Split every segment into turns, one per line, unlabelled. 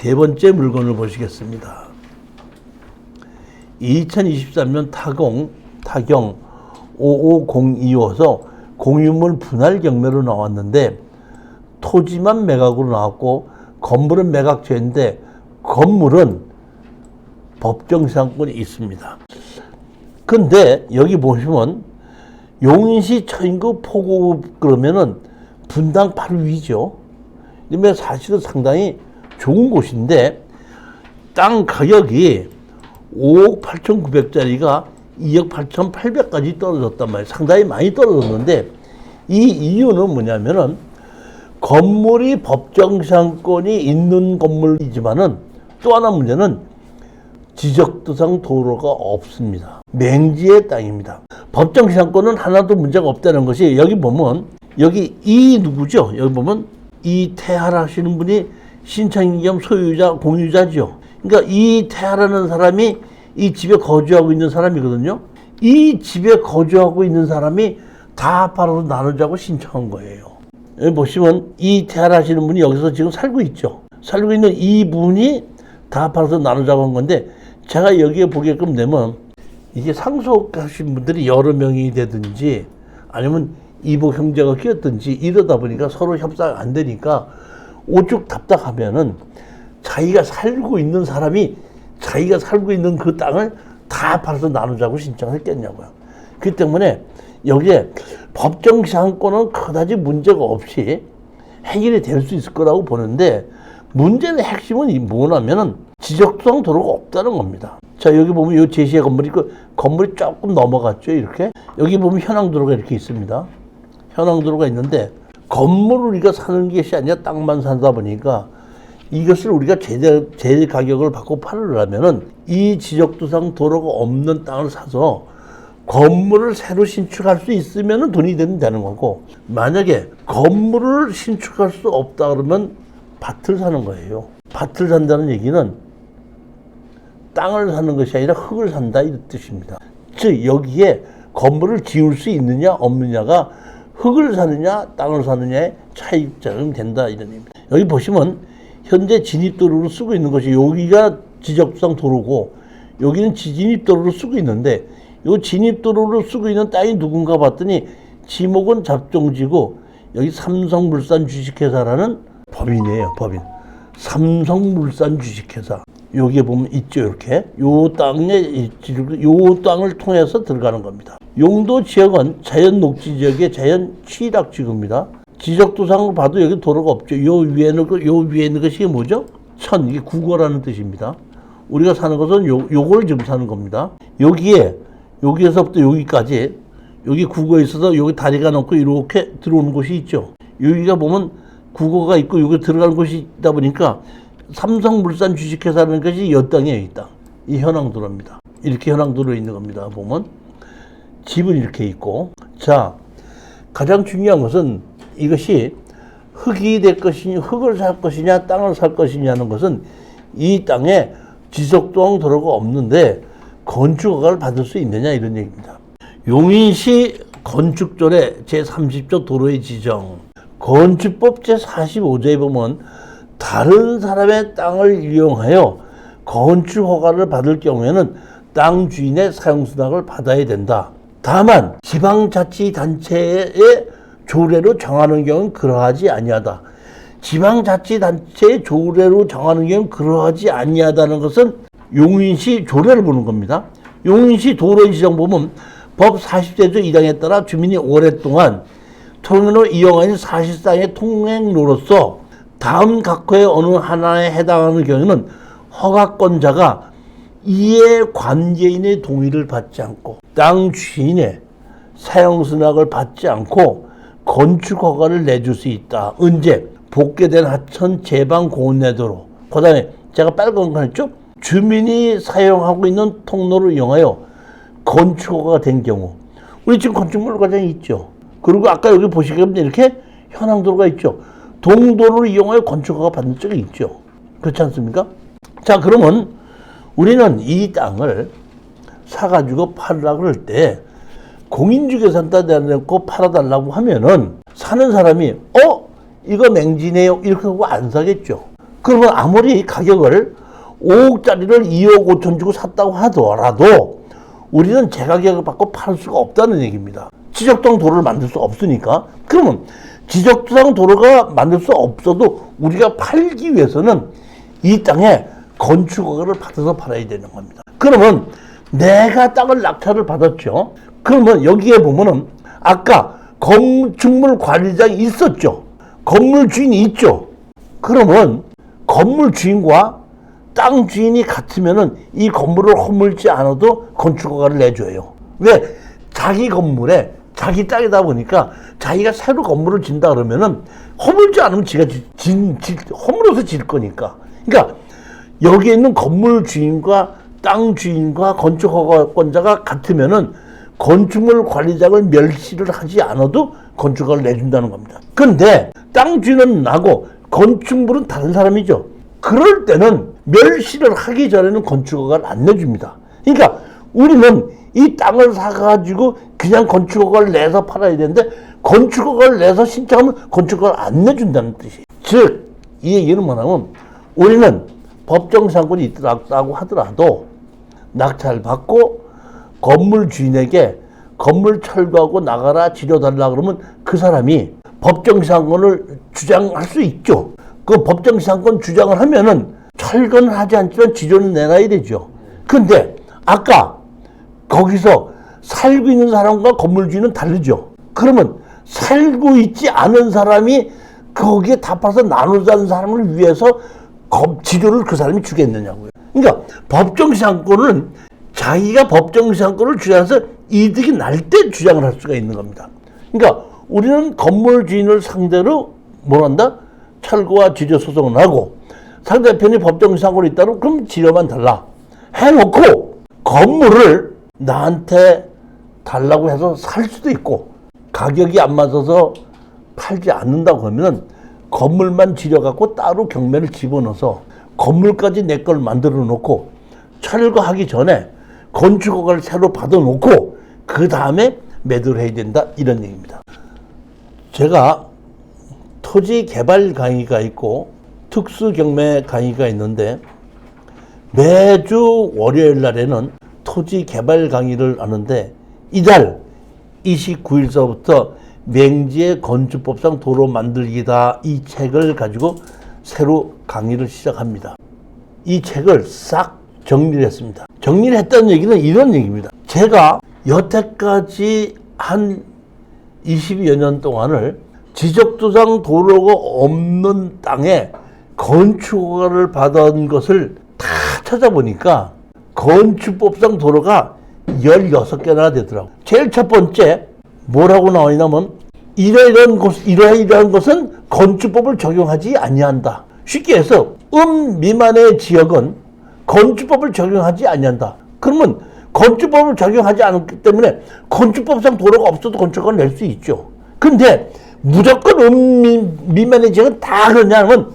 세 번째 물건을 보시겠습니다. 2023년 타경 55025서 공유물 분할 경매로 나왔는데 토지만 매각으로 나왔고 건물은 매각제인데 건물은 법정시장권이 있습니다. 근데 여기 보시면 용인시 처인구 포구 그러면은 분당 바로 위죠. 그러면 사실은 상당히 좋은 곳인데 땅 가격이 5억 8,900짜리가 2억 8,800까지 떨어졌단 말이에요. 상당히 많이 떨어졌는데 이 이유는 뭐냐면은 건물이 법정시장권이 있는 건물이지만은 또 하나 문제는 지적도상 도로가 없습니다. 맹지의 땅입니다. 법정시장권은 하나도 문제가 없다는 것이 여기 보면 여기 이 누구죠? 여기 보면 이태할 하시는 분이 신청인 겸 소유자 공유자죠. 그러니까 이태하라는 사람이 이 집에 거주하고 있는 사람이거든요. 이 집에 거주하고 있는 사람이 다 팔아서 나누자고 신청한 거예요. 여기 보시면 이태할 하시는 분이 여기서 지금 살고 있죠. 살고 있는 이분이 다 팔아서 나누자고 한 건데 제가 여기에 보게끔 되면 이게 상속하신 분들이 여러 명이 되든지 아니면 이복 형제가 끼었든지 이러다 보니까 서로 협상 안 되니까 오죽 답답하면은 자기가 살고 있는 사람이 자기가 살고 있는 그 땅을 다 팔아서 나누자고 신청했겠냐고요. 그렇기 때문에 여기에 법정시장권은 그다지 문제가 없이 해결이 될 수 있을 거라고 보는데 문제는 핵심은 뭐냐면은 지적도상 도로가 없다는 겁니다. 자, 여기 보면 이 제시의 건물이 건물이 조금 넘어갔죠. 이렇게 여기 보면 현황도로가 이렇게 있습니다. 현황도로가 있는데 건물을 우리가 사는 것이 아니라 땅만 산다 보니까 이것을 우리가 제일 가격을 받고 팔으려면은 이 지적도상 도로가 없는 땅을 사서 건물을 새로 신축할 수 있으면 돈이 되는 거고 만약에 건물을 신축할 수 없다 그러면 밭을 사는 거예요. 밭을 산다는 얘기는 땅을 사는 것이 아니라 흙을 산다 이 뜻입니다. 즉 여기에 건물을 지을 수 있느냐 없느냐가 흙을 사느냐 땅을 사느냐의 차이점이 된다 이런 의미입니다. 여기 보시면 현재 진입도로로 쓰고 있는 것이 여기가 지적도상 도로고 여기는 진입도로로 쓰고 있는데 이 진입도로로 쓰고 있는 땅이 누군가 봤더니 지목은 잡종지고 여기 삼성물산 주식회사라는 법인이에요. 법인. 삼성물산 주식회사. 여기에 보면 있죠. 이렇게. 요 땅을 통해서 들어가는 겁니다. 용도 지역은 자연 녹지 지역의 자연 취락 지구입니다. 지적도상으로 봐도 여기 도로가 없죠. 요 위에 있는 것이 뭐죠? 이게 국어라는 뜻입니다. 우리가 사는 것은 요걸 지금 사는 겁니다. 여기에서부터 여기까지, 여기 국어에 있어서 여기 다리가 넘고 이렇게 들어오는 곳이 있죠. 여기가 보면 국어가 있고 여기 들어가는 곳이 있다 보니까 삼성물산 주식회사라는 것이 이 땅이에요. 이 땅. 이 현황도로입니다. 이렇게 현황도로 있는 겁니다. 보면 집은 이렇게 있고 자 가장 중요한 것은 이것이 흙이 될 것이냐 흙을 살 것이냐 땅을 살 것이냐는 것은 이 땅에 지적도상 도로가 없는데 건축허가를 받을 수 있느냐 이런 얘기입니다. 용인시 건축조례 제30조 도로의 지정 건축법 제45조에 보면 다른 사람의 땅을 이용하여 건축허가를 받을 경우에는 땅 주인의 사용수당을 받아야 된다. 다만 지방자치단체의 조례로 정하는 경우는 그러하지 아니하다. 지방자치단체의 조례로 정하는 경우는 그러하지 아니하다는 것은 용인시 조례를 보는 겁니다. 용인시 도로의 지정 보면 법 40제조 1항에 따라 주민이 오랫동안 통행로 이용하는 사실상의 통행로로서 다음 각호의 어느 하나에 해당하는 경우는 허가권자가 이해 관계인의 동의를 받지 않고 땅 주인의 사용수납을 받지 않고 건축허가를 내줄 수 있다. 언제? 복개된 하천 제방 고온내도로. 그 다음에 제가 빨간 거 했죠? 주민이 사용하고 있는 통로를 이용하여 건축허가가 된 경우. 우리 지금 건축물 과정이 있죠. 그리고 아까 여기 보시면 이렇게 현황도로가 있죠. 동도로를 이용하여 건축허가 받은 적이 있죠. 그렇지 않습니까? 자, 그러면 우리는 이 땅을 사가지고 팔으려고 할 때 공인중개사한테 내놓고 팔아달라고 하면은 사는 사람이 이거 맹지네요 이렇게 하고 안 사겠죠. 그러면 아무리 가격을 5억짜리를 2억 5천 주고 샀다고 하더라도 우리는 제가격을 받고 팔 수가 없다는 얘기입니다. 지적당 도로를 만들 수 없으니까. 그러면 지적당 도로가 만들 수 없어도 우리가 팔기 위해서는 이 땅에 건축허가를 받아서 팔아야 되는 겁니다. 그러면 내가 땅을 낙찰을 받았죠. 그러면 여기에 보면은 아까 건축물 관리장이 있었죠. 건물 주인이 있죠. 그러면 건물 주인과 땅 주인이 같으면은 이 건물을 허물지 않아도 건축허가를 내줘요. 왜? 자기 건물에 자기 땅이다 보니까 자기가 새로 건물을 짓다 그러면은 허물지 않으면 지가 허물어서 질 거니까. 그러니까 여기에 있는 건물 주인과 땅 주인과 건축허가권자가 같으면은 건축물 관리장을 멸시를 하지 않아도 건축허가를 내준다는 겁니다. 그런데 땅 주인은 나고 건축물은 다른 사람이죠. 그럴 때는 멸시를 하기 전에는 건축허가를 안 내줍니다. 그러니까 우리는 이 땅을 사가지고 그냥 건축허가를 내서 팔아야 되는데 건축허가를 내서 신청하면 건축허가를 안 내준다는 뜻이에요. 즉, 이 얘기는 뭐냐면 우리는 법정상권이 있다고 하더라도 낙찰 받고 건물 주인에게 건물 철거하고 나가라 지려달라 그러면 그 사람이 법정상권을 주장할 수 있죠. 그 법정상권 주장을 하면은 철거는 하지 않지만 지료는 내놔야 되죠. 근데 아까 거기서 살고 있는 사람과 건물 주인은 다르죠. 그러면 살고 있지 않은 사람이 거기에 답해서 나누자는 사람을 위해서 지료를 그 사람이 주겠느냐고요. 그러니까 법정상권은 자기가 법정상권을 주장해서 이득이 날 때 주장을 할 수가 있는 겁니다. 그러니까 우리는 건물 주인을 상대로 뭘 한다? 철거와 지료 소송을 하고 상대편이 법정상권이 있다면 그럼 지료만 달라 해놓고 건물을 나한테 달라고 해서 살 수도 있고 가격이 안 맞아서 팔지 않는다고 하면 건물만 지려갖고 따로 경매를 집어넣어서 건물까지 내 걸 만들어 놓고 철거하기 전에 건축허가를 새로 받아놓고 그 다음에 매도를 해야 된다 이런 얘기입니다. 제가 토지 개발 강의가 있고 특수 경매 강의가 있는데 매주 월요일 날에는 토지 개발 강의를 하는데 이달 29일서부터 맹지의 건축법상 도로 만들기다 이 책을 가지고 새로 강의를 시작합니다. 이 책을 싹 정리를 했습니다. 정리를 했다는 얘기는 이런 얘기입니다. 제가 여태까지 한 20여 년 동안을 지적도상 도로가 없는 땅에 건축허가를 받은 것을 다 찾아보니까 건축법상 도로가 16개나 되더라고요. 제일 첫 번째 뭐라고 나와 있냐면 이러이러한 것은 건축법을 적용하지 아니한다. 쉽게 해서 미만의 지역은 건축법을 적용하지 아니한다. 그러면 건축법을 적용하지 않기 때문에 건축법상 도로가 없어도 건축허가를 낼 수 있죠. 근데 무조건 미만의 지역은 다 그러냐면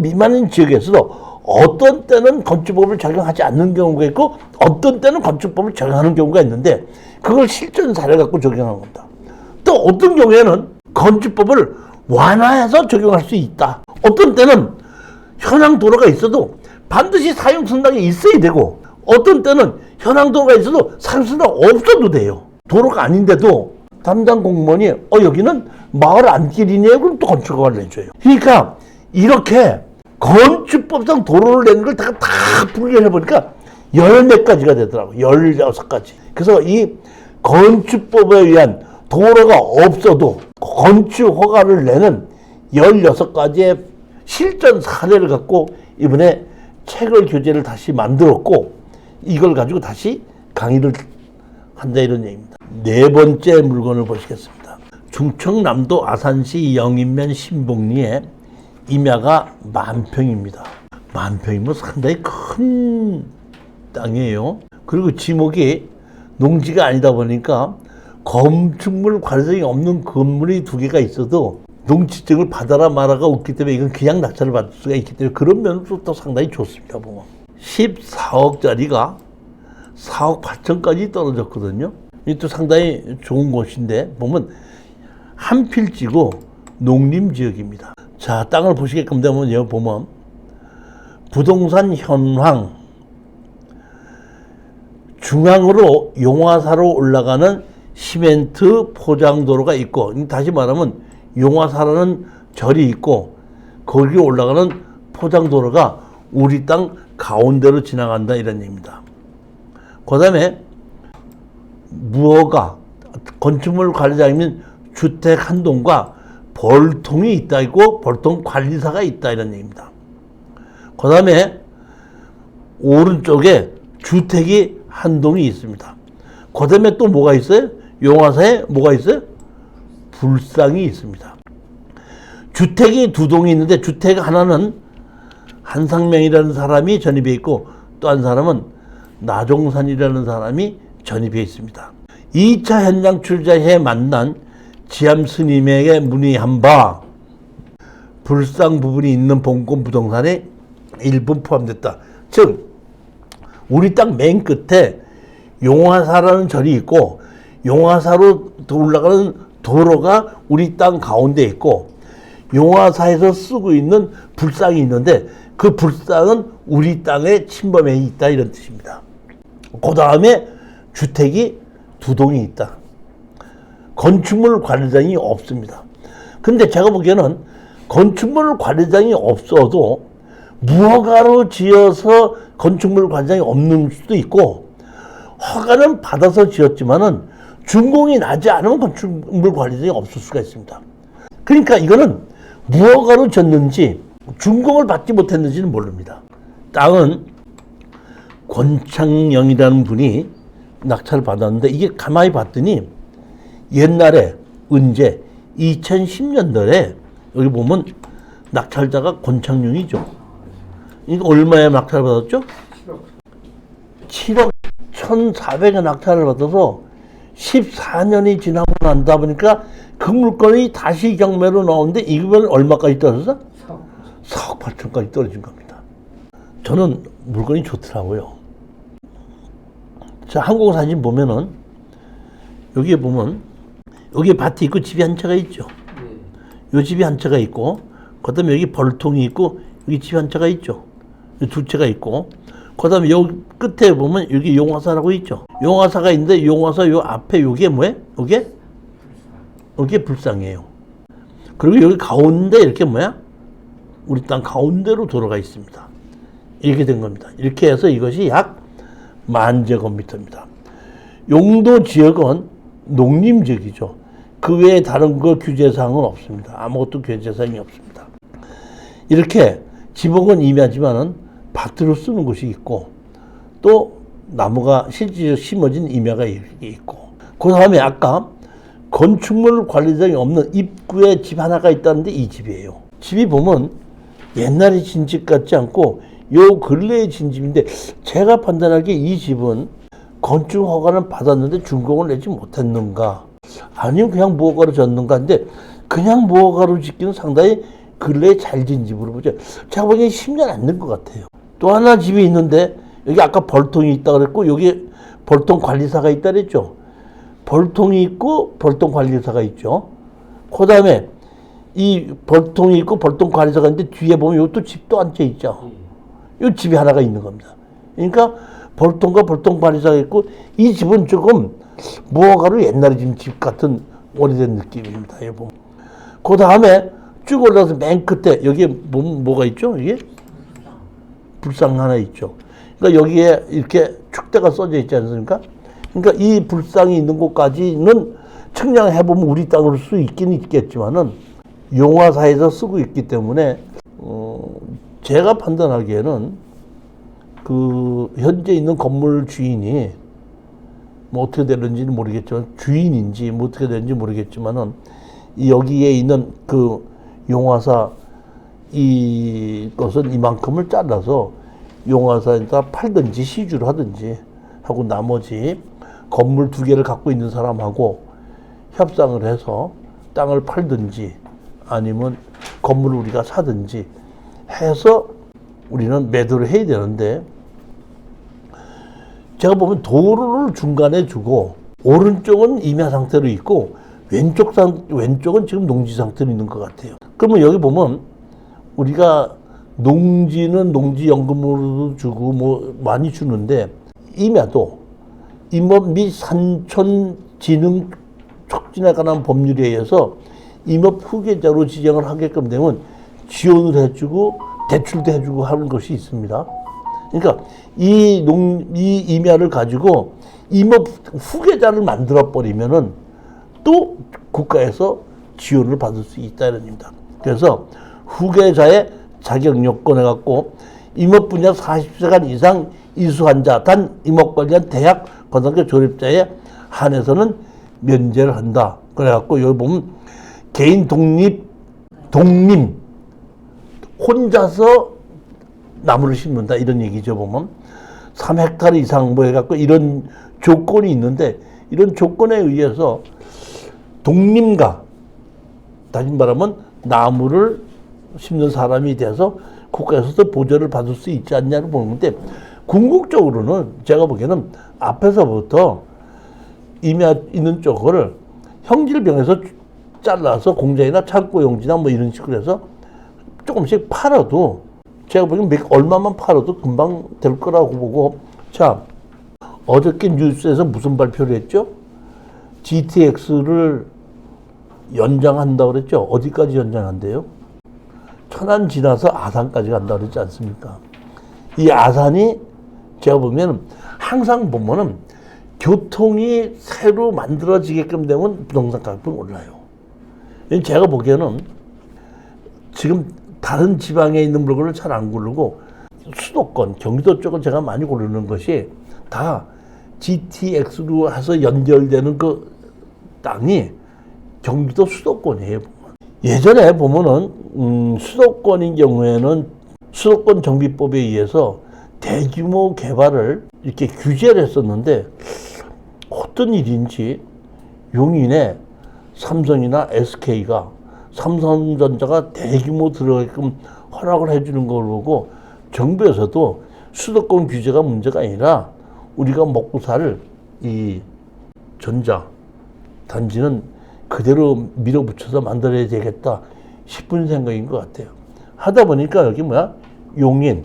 미만의 지역에서도 어떤 때는 건축법을 적용하지 않는 경우가 있고 어떤 때는 건축법을 적용하는 경우가 있는데 그걸 실전 사례 갖고 적용하는 겁니다. 또 어떤 경우에는 건축법을 완화해서 적용할 수 있다. 어떤 때는 현황 도로가 있어도 반드시 사용선당이 있어야 되고 어떤 때는 현황 도로가 있어도 사용선당 없어도 돼요. 도로가 아닌데도 담당 공무원이 여기는 마을 안길이네요. 그럼 또 건축허가를 내줘요. 그러니까 이렇게 건축법상 도로를 내는 걸 다 분리를 해보니까 14가지가 되더라고요. 16가지. 그래서 이 건축법에 의한 도로가 없어도 건축허가를 내는 16가지의 실전 사례를 갖고 이번에 책을 교재를 다시 만들었고 이걸 가지고 다시 강의를 한다 이런 얘기입니다. 네 번째 물건을 보시겠습니다. 충청남도 아산시 영인면 신봉리에 임야가 10,000평입니다. 10,000평이면 상당히 큰 땅이에요. 그리고 지목이 농지가 아니다 보니까 건축물 관리장이 없는 건물이 2개가 있어도 농지증을 받아라 말아가 없기 때문에 이건 그냥 낙찰을 받을 수가 있기 때문에 그런 면으로 또 상당히 좋습니다. 보면 14억짜리가 4억 8천까지 떨어졌거든요. 이것도 상당히 좋은 곳인데 보면 한 필지고 농림지역입니다. 자, 땅을 보시게끔 되면 여기 보면 부동산 현황, 중앙으로 용화사로 올라가는 시멘트 포장도로가 있고, 다시 말하면 용화사라는 절이 있고 거기 올라가는 포장도로가 우리 땅 가운데로 지나간다 이런 얘기입니다. 그 다음에 무허가 건축물 관리자이면 주택 한 동과 벌통이 있다 있고 벌통 관리사가 있다 이런 얘기입니다. 그 다음에 오른쪽에 주택이 한 동이 있습니다. 그 다음에 또 뭐가 있어요? 용화사에 뭐가 있어요? 불상이 있습니다. 주택이 두 동이 있는데 주택 하나는 한상명이라는 사람이 전입해 있고 또 한 사람은 나종산이라는 사람이 전입해 있습니다. 2차 현장 출자해 만난 지암 스님에게 문의한 바 불상 부분이 있는 본권 부동산에 일부 포함됐다. 즉 우리 땅 맨 끝에 용화사라는 절이 있고 용화사로 올라가는 도로가 우리 땅 가운데 있고 용화사에서 쓰고 있는 불상이 있는데 그 불상은 우리 땅에 침범해 있다 이런 뜻입니다. 그 다음에 주택이 두 동이 있다. 건축물 관리장이 없습니다. 근데 제가 보기에는 건축물 관리장이 없어도 무허가로 지어서 건축물 관리장이 없는 수도 있고 허가는 받아서 지었지만은 준공이 나지 않으면 건축물 관리장이 없을 수가 있습니다. 그러니까 이거는 무허가로 졌는지 준공을 받지 못했는지는 모릅니다. 땅은 권창영이라는 분이 낙찰을 받았는데 이게 가만히 봤더니 옛날에 언제 2010년도에 여기 보면 낙찰자가 권창용이죠. 이거 얼마에 낙찰을 받았죠? 7억 1,400에 낙찰을 받아서 14년이 지나고 난다 보니까 그 물건이 다시 경매로 나오는데 이거는 얼마까지 떨어졌어? 4억 8천까지 떨어진 겁니다. 저는 물건이 좋더라고요. 자, 항공사진 보면은 여기에 보면 여기 밭이 있고 집이 한 채가 있죠. 요 집이 한 채가 있고 그 다음에 여기 벌통이 있고 여기 집이 한 채가 있죠. 두 채가 있고 그 다음에 여기 끝에 보면 여기 용화사라고 있죠. 용화사가 있는데 용화사 요 앞에 요게 뭐예요? 요게 불상이에요. 그리고 여기 가운데 이렇게 뭐야? 우리 땅 가운데로 도로가 있습니다. 이렇게 된 겁니다. 이렇게 해서 이것이 약 10,000제곱미터입니다. 용도 지역은 농림지역이죠. 그 외에 다른 거 규제사항은 없습니다. 아무것도 규제사항이 없습니다. 이렇게 지목은 임야지만은 밭으로 쓰는 곳이 있고 또 나무가 실제로 심어진 임야가 있고 그 다음에 아까 건축물 관리장이 없는 입구에 집 하나가 있다는데 이 집이에요. 집이 보면 옛날에 진 집 같지 않고 요 근래에 진 집인데 제가 판단하기에 이 집은 건축 허가는 받았는데 준공을 내지 못했는가 아니면 그냥 무허가로 졌는가 근데 그냥 무허가로 짓기는 상당히 근래에 잘 진 집으로 보죠. 제가 보기엔 10년 안 된 것 같아요. 또 하나 집이 있는데 여기 아까 벌통이 있다 그랬고 여기 벌통 관리사가 있다 그랬죠. 벌통이 있고 벌통 관리사가 있죠. 그 다음에 이 벌통이 있고 벌통 관리사가 있는데 뒤에 보면 이것도 집도 한 채 있죠. 이 집이 하나가 있는 겁니다. 그러니까 벌통과 벌통 관리사가 있고 이 집은 조금 무허가로 옛날에 지은 집 같은 오래된 느낌입니다. 그 다음에 쭉 올라가서 맨 끝에 여기에 뭐가 있죠? 이게 불상 하나 있죠. 그러니까 여기에 이렇게 축대가 써져 있지 않습니까? 그러니까 이 불상이 있는 곳까지는 측량해보면 우리 땅으로 수 있긴 있겠지만은 용화사에서 쓰고 있기 때문에 제가 판단하기에는 그 현재 있는 건물 주인이 뭐 어떻게 되는지는 모르겠지만 주인인지 뭐 어떻게 되는지 모르겠지만은 여기에 있는 그 용화사 이것은 이만큼을 잘라서 용화사에다 팔든지 시주를 하든지 하고 나머지 건물 2개를 갖고 있는 사람하고 협상을 해서 땅을 팔든지 아니면 건물을 우리가 사든지 해서 우리는 매도를 해야 되는데 제가 보면 도로를 중간에 주고 오른쪽은 임야 상태로 있고 왼쪽은 지금 농지 상태로 있는 것 같아요. 그러면 여기 보면 우리가 농지는 농지연금으로도 주고 뭐 많이 주는데 임야도 임업 및 산촌 진흥 촉진에 관한 법률에 의해서 임업 후계자로 지정을 하게끔 되면 지원을 해주고 대출도 해주고 하는 것이 있습니다. 그러니까 이 임야를 가지고 임업 후계자를 만들어 버리면은 또 국가에서 지원을 받을 수 있다는 겁니다. 그래서 후계자의 자격 요건 해갖고 임업 분야 40시간 이상 이수한 자, 단 임업 관련 대학 고등학교 졸업자에 한해서는 면제를 한다. 그래갖고 여기 보면 개인 독림 혼자서 나무를 심는다 이런 얘기죠. 보면 3헥타르 이상 뭐 해갖고 이런 조건이 있는데 이런 조건에 의해서 독림가 다시 말하면 나무를 심는 사람이 돼서 국가에서도 보조를 받을 수 있지 않냐고 보는 건데 궁극적으로는 제가 보기에는 앞에서부터 임야 있는 쪽을 형질병에서 잘라서 공장이나 창고 용지나 뭐 이런 식으로 해서 조금씩 팔아도 제가 보기엔 얼마만 팔아도 금방 될 거라고 보고 자 어저께 뉴스에서 무슨 발표를 했죠? GTX를 연장한다고 그랬죠? 어디까지 연장한대요? 천안 지나서 아산까지 간다고 그랬지 않습니까? 이 아산이 제가 보면 항상 보면은 교통이 새로 만들어지게끔 되면 부동산 가격이 올라요. 제가 보기에는 지금 다른 지방에 있는 물건을 잘 안 고르고 수도권, 경기도 쪽을 제가 많이 고르는 것이 다 GTX로 해서 연결되는 그 땅이 경기도 수도권이에요. 예전에 보면은 수도권인 경우에는 수도권 정비법에 의해서 대규모 개발을 이렇게 규제를 했었는데 어떤 일인지 용인에 삼성이나 SK가 삼성전자가 대규모 들어가게끔 허락을 해주는 걸 보고 정부에서도 수도권 규제가 문제가 아니라 우리가 먹고 살 이 전자 단지는 그대로 밀어붙여서 만들어야 되겠다 싶은 생각인 것 같아요. 하다 보니까 여기 용인,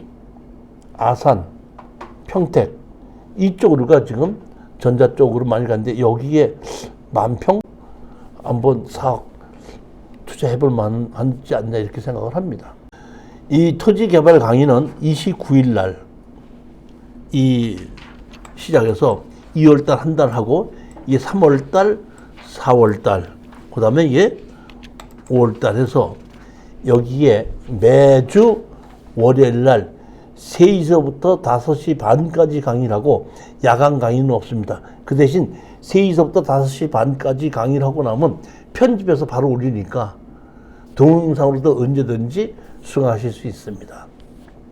아산, 평택 이쪽으로가 지금 전자 쪽으로 많이 가는데 여기에 만평 한번 사업 투자해볼 만하지 않나 이렇게 생각을 합니다. 이 토지개발 강의는 29일 날 이 시작해서 2월달 한 달 하고 이게 3월달, 4월달 그 다음에 이게 5월달 해서 여기에 매주 월요일 날 3시서부터 5시 반까지 강의를 하고 야간 강의는 없습니다. 그 대신 3시서부터 5시 반까지 강의를 하고 나면 편집해서 바로 올리니까 동영상으로도 언제든지 수강하실 수 있습니다.